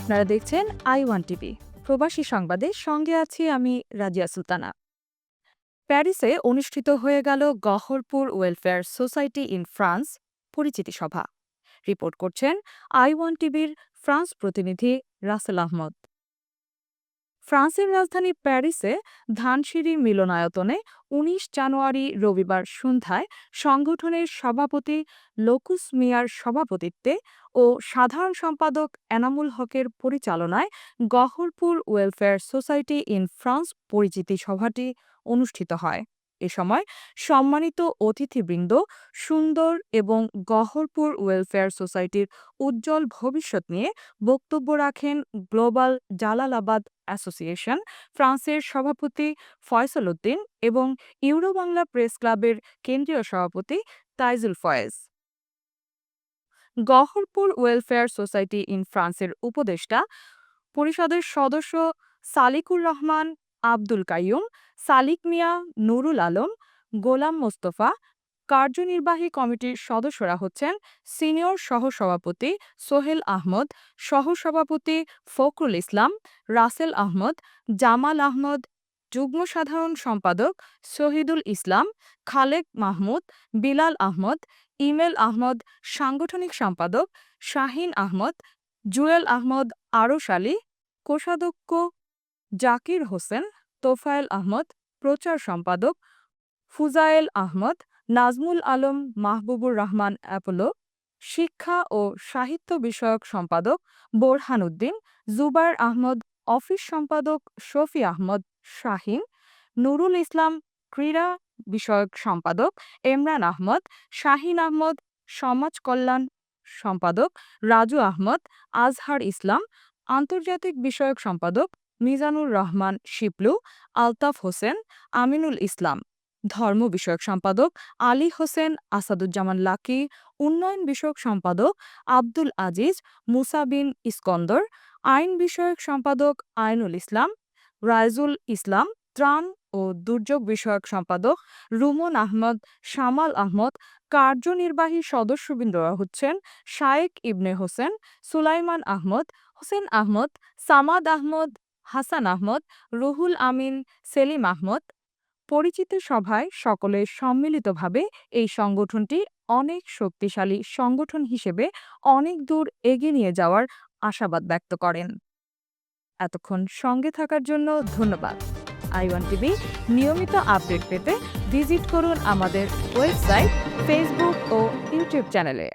আপনারা দেখছেন আই1 টিভি প্রবাসী সংবাদের সঙ্গে আছি আমি রাজিয়া সুলতানা। প্যারিসে অনুষ্ঠিত হয়ে গেল Goharpur welfare society in France পরিচিতি সভা। রিপোর্ট করছেন আই1 টিভির ফ্রান্স প্রতিনিধি রাসেল আহমদ। ফ্রান্সের রাজধানী প্যারিসে ধানসিঁড়ি মিলনায়তনে ১৯ জানুয়ারি রবিবার সন্ধ্যায় সংগঠনের সভাপতি লোকুস মিয়ার সভাপতিত্বে ও সাধারণ সম্পাদক এনামুল হকের পরিচালনায় Goharpur welfare society in France পরিচিতি সভাটি অনুষ্ঠিত হয়। এ সময় সম্মানিত অতিথিবৃন্দ সুন্দর এবং গহরপুর ওয়েলফেয়ার সোসাইটির উজ্জ্বল ভবিষ্যৎ নিয়ে বক্তব্য রাখেন গ্লোবাল জালালাবাদ অ্যাসোসিয়েশন ফ্রান্সের সভাপতি ফয়সাল উদ্দিন এবং ইউরো বাংলা প্রেস ক্লাবের কেন্দ্রীয় সভাপতি Taijul Foyez. Goharpur welfare society in ফ্রান্সের উপদেষ্টা পরিষদের সদস্য সালিকুর রহমান, আব্দুল কাইয়ুম, সালিক মিয়া, নুরুল আলম, গোলাম মোস্তফা। কার্যনির্বাহী কমিটির সদস্যরা হচ্ছেন সিনিয়র সহসভাপতি সোহেল আহমদ, সহসভাপতি ফখরুল ইসলাম, রাসেল আহমদ, জামাল আহমদ, যুগ্ম সাধারণ সম্পাদক শহীদুল ইসলাম, খালেক মাহমুদ, বিলাল আহমদ, ইমেল আহমদ, সাংগঠনিক সম্পাদক শাহিন আহমদ, জুয়েল আহমদ আরশ আলী, কোষাধ্যক্ষ জাকির হোসেন, তোফায়েল আহমদ, প্রচার সম্পাদক ফুজায়েল আহমদ, নাজমুল আলম, মাহবুবুর রহমান অ্যাপোলো, শিক্ষা ও সাহিত্য বিষয়ক সম্পাদক বোরহান উদ্দিন, জুবায়ের আহমদ, অফিস সম্পাদক শফি আহমদ শাহিন, নুরুল ইসলাম, ক্রীড়া বিষয়ক সম্পাদক এমরান আহমদ, শাহিন আহমদ, সমাজ কল্যাণ সম্পাদক রাজু আহমদ, আজহার ইসলাম, আন্তর্জাতিক বিষয়ক সম্পাদক মিজানুর রহমান শিপলু, আলতাফ হোসেন, আমিনুল ইসলাম, ধর্ম বিষয়ক সম্পাদক আলী হোসেন আসাদুজ্জামান লাকি, উন্নয়ন বিষয়ক সম্পাদক আব্দুল আজিজ মুসা বিন ইস্কন্দর, আইন বিষয়ক সম্পাদক আইনুল ইসলাম, রায়জুল ইসলাম, ত্রাণ ও দুর্যোগ বিষয়ক সম্পাদক রুমন আহমদ, শামাল আহমদ। কার্যনির্বাহী সদস্যবৃন্দরা হচ্ছেন শায়েক ইবনে হোসেন, সুলাইমান আহমদ, হোসেন আহমদ, সামাদ আহমদ, হাসান আহমদ, রুহুল আমিন, সেলিম আহমদ। পরিচিত সভায় সকলে সম্মিলিতভাবে এই সংগঠনটি অনেক শক্তিশালী সংগঠন হিসেবে অনেক দূর এগিয়ে নিয়ে যাওয়ার আশাবাদ ব্যক্ত করেন। এতক্ষণ সঙ্গে থাকার জন্য ধন্যবাদ। আই1 টিভি নিয়মিত আপডেট পেতে ভিজিট করুন আমাদের ওয়েবসাইট, ফেসবুক ও ইউটিউব চ্যানেলে।